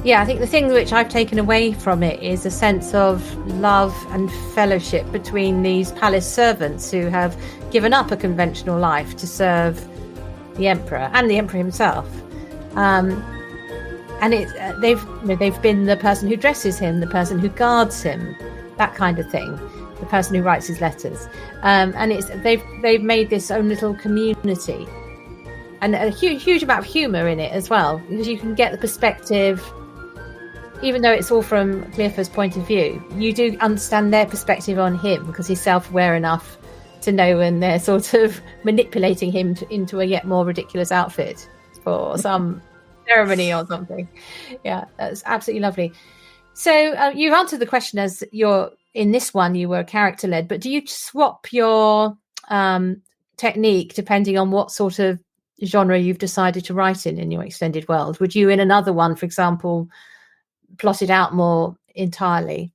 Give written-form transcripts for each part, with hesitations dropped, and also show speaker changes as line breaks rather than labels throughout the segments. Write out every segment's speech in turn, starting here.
Yeah, I think the thing which I've taken away from it is a sense of love and fellowship between these palace servants who have given up a conventional life to serve the emperor and the emperor himself. And they've been the person who dresses him, the person who guards him, that kind of thing, the person who writes his letters, and they've made this own little community, and a huge amount of humour in it as well, because you can get the perspective. Even though it's all from Cleophas' point of view, you do understand their perspective on him because he's self-aware enough to know when they're sort of manipulating him into a yet more ridiculous outfit for some ceremony or something. Yeah, that's absolutely lovely. So you've answered the question as in this one, you were character-led, but do you swap your technique depending on what sort of genre you've decided to write in your extended world? Would you, in another one, for example, plot it out more entirely?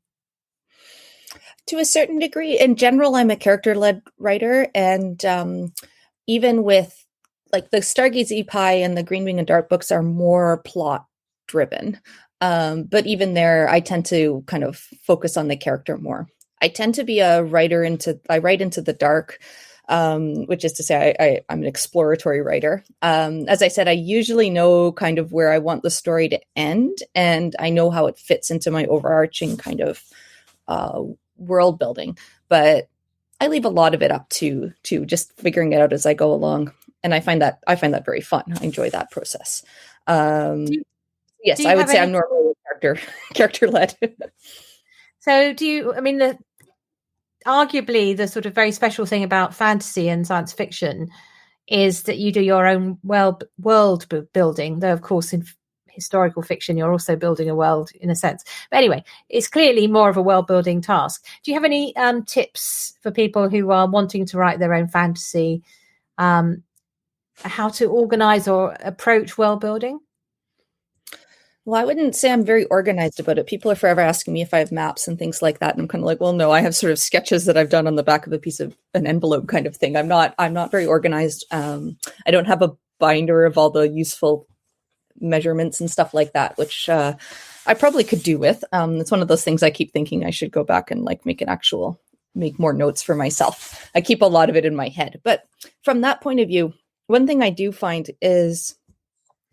To a certain degree. In general, I'm a character-led writer, and even with like the Stargazy Pie and the Green Wing and Dart books are more plot-driven. But even there, I tend to kind of focus on the character more. I tend to be I write into the dark, which is to say I'm an exploratory writer. As I said, I usually know kind of where I want the story to end, and I know how it fits into my overarching kind of world building. But I leave a lot of it up to just figuring it out as I go along, and I find that very fun. I enjoy that process. Yes, I would say I'm normally character led.
So do you? I mean, arguably the sort of very special thing about fantasy and science fiction is that you do your own world building, though of course in historical fiction you're also building a world in a sense. But anyway, it's clearly more of a world building task. Do you have any tips for people who are wanting to write their own fantasy, how to organize or approach world building?
Well, I wouldn't say I'm very organized about it. People are forever asking me if I have maps and things like that. And I'm kind of like, well, no, I have sort of sketches that I've done on the back of a piece of an envelope kind of thing. I'm not very organized. I don't have a binder of all the useful measurements and stuff like that, which I probably could do with. It's one of those things I keep thinking I should go back and like make more notes for myself. I keep a lot of it in my head. But from that point of view, one thing I do find is,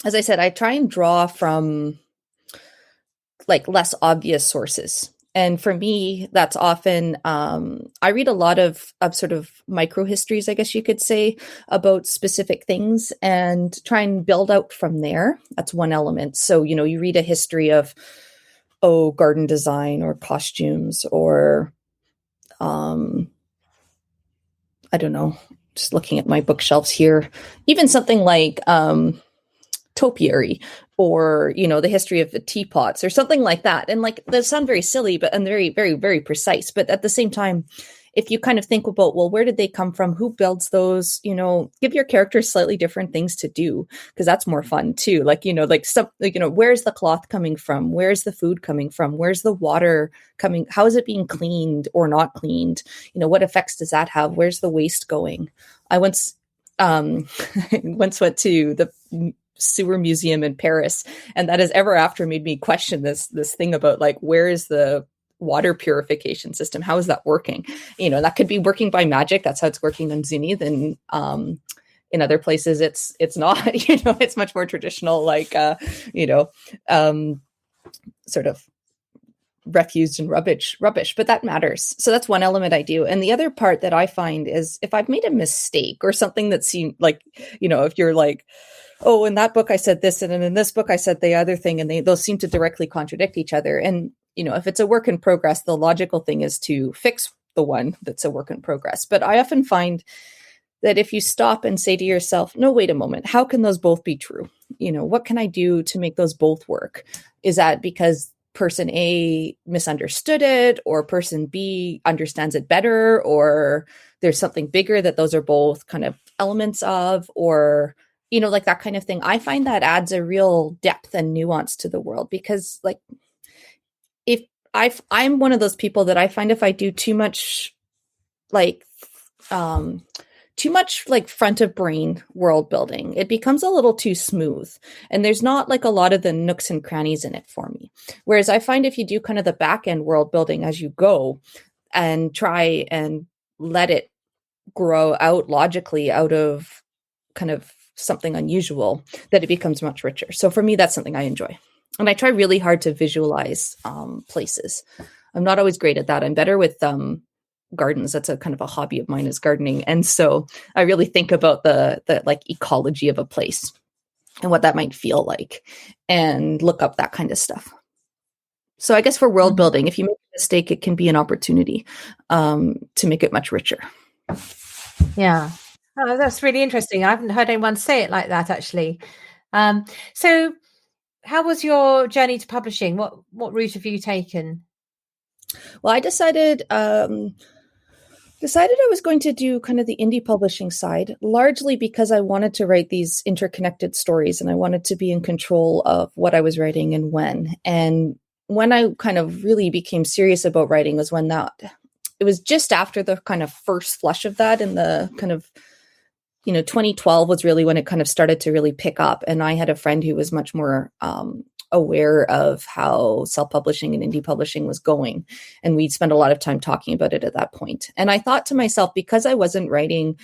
as I said, I try and draw from like less obvious sources. And for me, that's often, I read a lot of sort of micro histories, I guess you could say, about specific things and try and build out from there. That's one element. So, you read a history of, garden design or costumes or, I don't know, just looking at my bookshelves here, even something like, topiary or the history of the teapots or something like that, and like they sound very silly and very very very precise, but at the same time, if you kind of think about, well, where did they come from, who builds those, give your characters slightly different things to do, because that's more fun too. Like where's the cloth coming from, where's the food coming from, where's the water coming, how is it being cleaned or not cleaned, what effects does that have, where's the waste going. I once went to the sewer museum in Paris, and that has ever after made me question this thing about like, where is the water purification system, how is that working? That could be working by magic, that's how it's working on Zuni. Then in other places it's not. It's much more traditional, like sort of refuse and rubbish, but that matters. So that's one element I do. And the other part that I find is if I've made a mistake or something that seemed like, if you're like, oh, in that book I said this, and then in this book I said the other thing, and those seem to directly contradict each other. And, if it's a work in progress, the logical thing is to fix the one that's a work in progress. But I often find that if you stop and say to yourself, no, wait a moment, how can those both be true? What can I do to make those both work? Is that because person A misunderstood it, or person B understands it better, or there's something bigger that those are both kind of elements of, or like that kind of thing. I find that adds a real depth and nuance to the world, because like if I'm one of those people that I find if I do too much like too much like front of brain world building. It becomes a little too smooth, and there's not like a lot of the nooks and crannies in it for me. Whereas I find if you do kind of the back end world building as you go and try and let it grow out logically out of kind of something unusual, that it becomes much richer. So for me, that's something I enjoy. And I try really hard to visualize places. I'm not always great at that. I'm better with gardens. That's a kind of a hobby of mine, is gardening. And so I really think about the like ecology of a place and what that might feel like, and look up that kind of stuff. So I guess for world building, if you make a mistake, it can be an opportunity to make it much richer.
Yeah. Oh, that's really interesting. I haven't heard anyone say it like that, actually. So how was your journey to publishing? What route have you taken?
Well, I decided I was going to do kind of the indie publishing side, largely because I wanted to write these interconnected stories, and I wanted to be in control of what I was writing and when. And when I kind of really became serious about writing was when it was just after the kind of first flush of that, in the kind of, 2012 was really when it kind of started to really pick up. And I had a friend who was much more aware of how self-publishing and indie publishing was going. And we'd spent a lot of time talking about it at that point. And I thought to myself, because I wasn't writing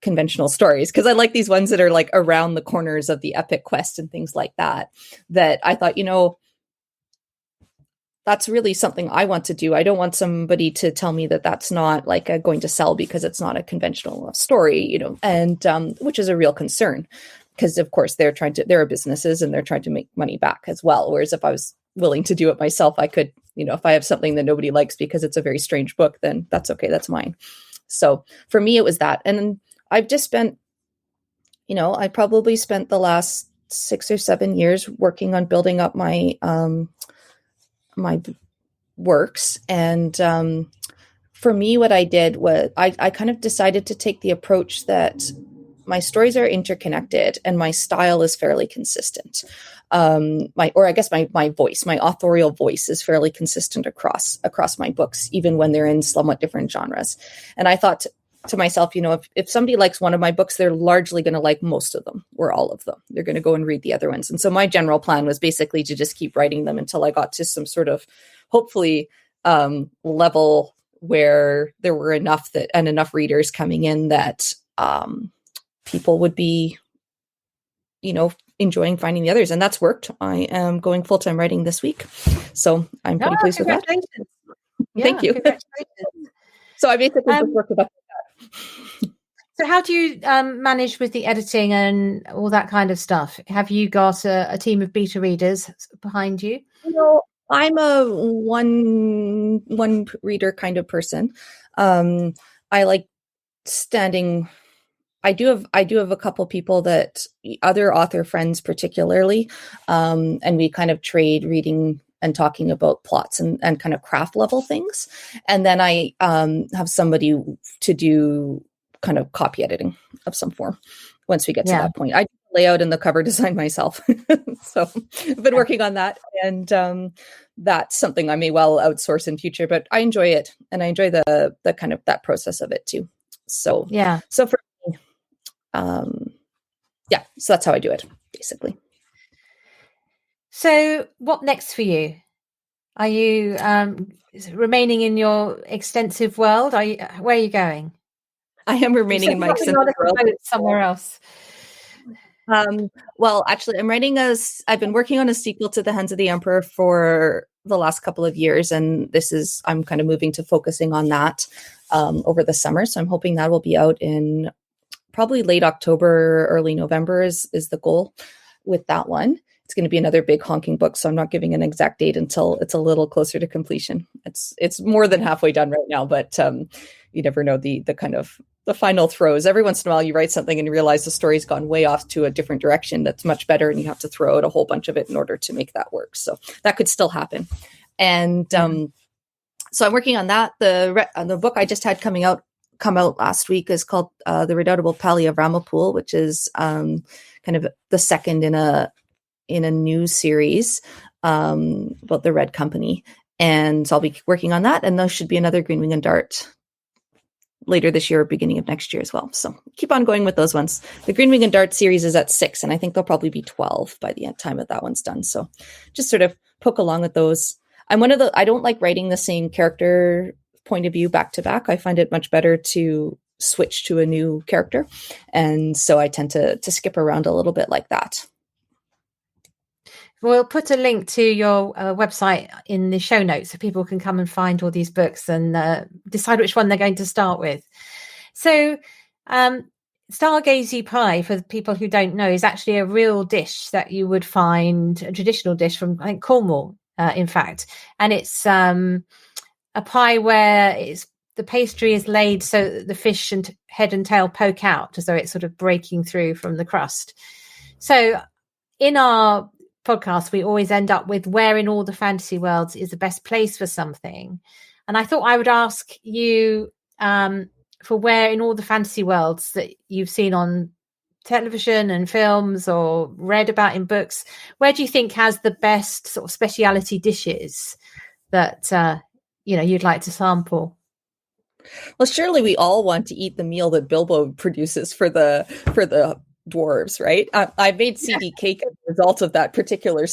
conventional stories, because I like these ones that are like around the corners of the epic quest and things like that, that I thought, that's really something I want to do. I don't want somebody to tell me that that's not like going to sell because it's not a conventional story, and which is a real concern. Because of course there are businesses and they're trying to make money back as well. Whereas if I was willing to do it myself, I could, if I have something that nobody likes because it's a very strange book, then that's okay. That's mine. So for me, it was that. And I've just spent, I probably spent the last 6 or 7 years working on building up my, my works. And for me, what I did was I kind of decided to take the approach that my stories are interconnected and my style is fairly consistent. My voice, my authorial voice is fairly consistent across my books, even when they're in somewhat different genres. And I thought to myself, if somebody likes one of my books, they're largely going to like most of them or all of them. They're going to go and read the other ones. And so my general plan was basically to just keep writing them until I got to some sort of, hopefully, level where there were enough readers coming in that people would be, enjoying finding the others. And that's worked. I am going full-time writing this week. So I'm pretty pleased with that. Thank you. So I basically just worked it up like that.
So how do you manage with the editing and all that kind of stuff? Have you got a team of beta readers behind you?
I'm a one reader kind of person. I like standing. I do have a couple people that other author friends particularly, and we kind of trade reading and talking about plots and kind of craft level things. And then I have somebody to do kind of copy editing of some form once we get to that point. I do the layout and the cover design myself. So I've been working on that, and that's something I may well outsource in future, but I enjoy it. And I enjoy the kind of that process of it too. So, so for me, so that's how I do it basically.
So what next for you? Are you remaining in your extensive world? Where are you going?
I am remaining in my extensive world
somewhere else.
Well, actually, I've been working on a sequel to The Hands of the Emperor for the last couple of years, and I'm kind of moving to focusing on that over the summer. So I'm hoping that will be out in probably late October, early November is the goal with that one. It's going to be another big honking book, so I'm not giving an exact date until it's a little closer to completion. It's more than halfway done right now, but you never know the kind of the final throws. Every once in a while you write something and you realize the story's gone way off to a different direction that's much better, and you have to throw out a whole bunch of it in order to make that work. So that could still happen. And so I'm working on that. The book I just had come out last week is called The Redoubtable Pally of Ramapool, which is kind of the second in a new series about the Red Company. And so I'll be working on that, and there should be another Green Wing and Dart later this year or beginning of next year as well. So keep on going with those ones. The Green Wing and Dart series is at 6, and I think there'll probably be 12 by the time that one's done. So just sort of poke along with those. I don't like writing the same character point of view back to back. I find it much better to switch to a new character. And so I tend to skip around a little bit like that.
We'll put a link to your website in the show notes so people can come and find all these books and decide which one they're going to start with. So Stargazy pie, for people who don't know, is actually a real dish that you would find, a traditional dish from, I think, Cornwall, in fact. And it's a pie where the pastry is laid so that the fish and head and tail poke out, as though it's sort of breaking through from the crust. So in our podcast, we always end up with where in all the fantasy worlds is the best place for something. And I thought I would ask you for where in all the fantasy worlds that you've seen on television and films or read about in books, where do you think has the best sort of speciality dishes that you'd like to sample?
Well, surely we all want to eat the meal that Bilbo produces for the dwarves, right? I made CD cake as a result of that particular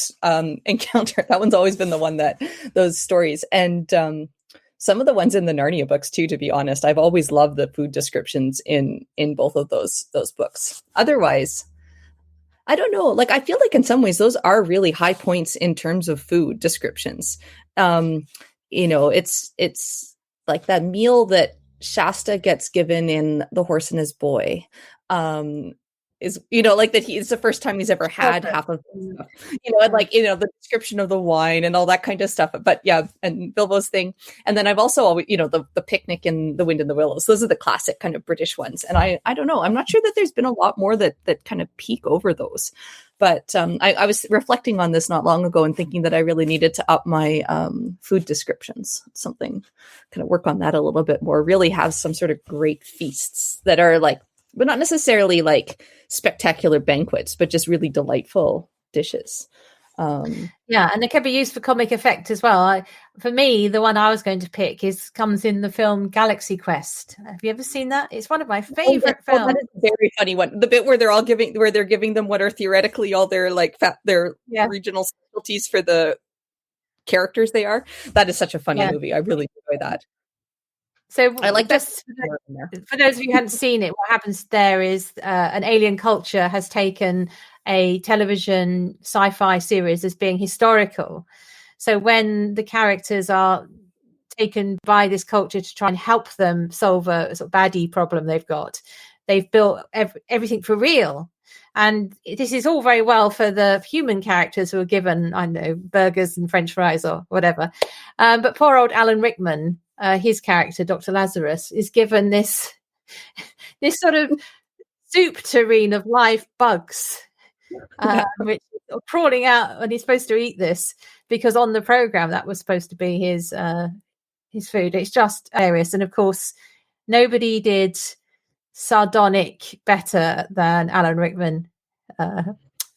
encounter. That one's always been the one that those stories, and some of the ones in the Narnia books too, to be honest. I've always loved the food descriptions in both of those books. Otherwise, I don't know. Like, I feel like in some ways those are really high points in terms of food descriptions. It's like that meal that Shasta gets given in The Horse and His Boy. Is like that it's the first time he's ever had half of this stuff, and the description of the wine and all that kind of stuff. But yeah, and Bilbo's thing. And then I've also always, the picnic in The Wind in the Willows. Those are the classic kind of British ones. And I don't know, I'm not sure that there's been a lot more that kind of peak over those. But I was reflecting on this not long ago and thinking that I really needed to up my food descriptions, something, kind of work on that a little bit more, really have some sort of great feasts that are like, but not necessarily like spectacular banquets, but just really delightful dishes.
And they can be used for comic effect as well. For me, the one I was going to pick comes in the film Galaxy Quest. Have you ever seen that? It's one of my favorite films.
That is a very funny one. The bit where they're giving them what are theoretically all their regional specialties for the characters they are. That is such a funny movie. I really enjoy that.
So I like just for those of you who haven't seen it, what happens there is an alien culture has taken a television sci-fi series as being historical. So when the characters are taken by this culture to try and help them solve a sort of baddie problem they've built everything for real. And this is all very well for the human characters who are given, I don't know, burgers and French fries or whatever. But poor old Alan Rickman, his character, Dr. Lazarus, is given this sort of soup tureen of live bugs, which are crawling out, and he's supposed to eat this because on the program that was supposed to be his food. It's just hilarious, and of course, nobody did sardonic better than Alan Rickman.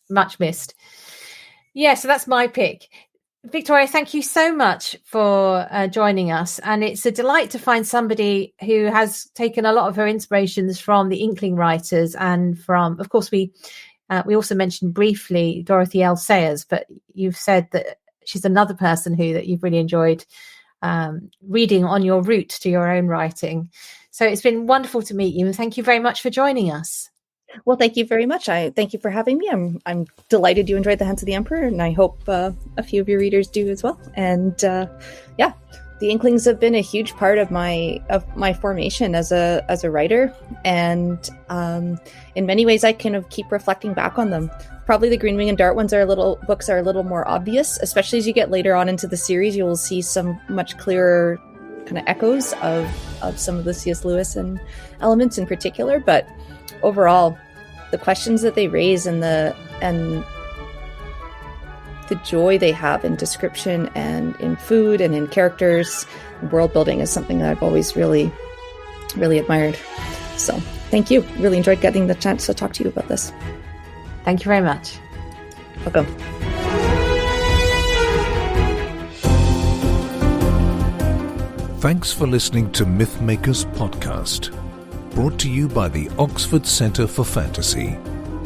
Much missed. Yeah, so that's my pick. Victoria, thank you so much for joining us. And it's a delight to find somebody who has taken a lot of her inspirations from the Inkling writers and from, of course, we also mentioned briefly Dorothy L. Sayers, but you've said that she's another person that you've really enjoyed reading on your route to your own writing. So it's been wonderful to meet you. And thank you very much for joining us.
Well, thank you very much. I thank you for having me. I'm delighted you enjoyed The Hands of the Emperor, and I hope a few of your readers do as well. And the Inklings have been a huge part of my formation as a writer, and in many ways I kind of keep reflecting back on them. Probably the Green Wing and Dart books are a little more obvious, especially as you get later on into the series. You will see some much clearer kind of echoes of some of the C.S. Lewis and elements in particular, but overall, the questions that they raise and the joy they have in description and in food and in characters, world building is something that I've always really, really admired. So thank you. Really enjoyed getting the chance to talk to you about this.
Thank you very much.
Welcome.
Thanks for listening to Mythmakers Podcast, brought to you by the Oxford Centre for Fantasy.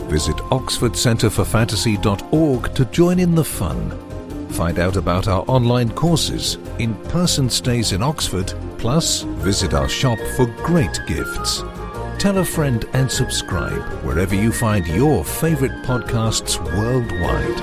Visit oxfordcenterforfantasy.org to join in the fun. Find out about our online courses, in-person stays in Oxford, plus visit our shop for great gifts. Tell a friend and subscribe wherever you find your favourite podcasts worldwide.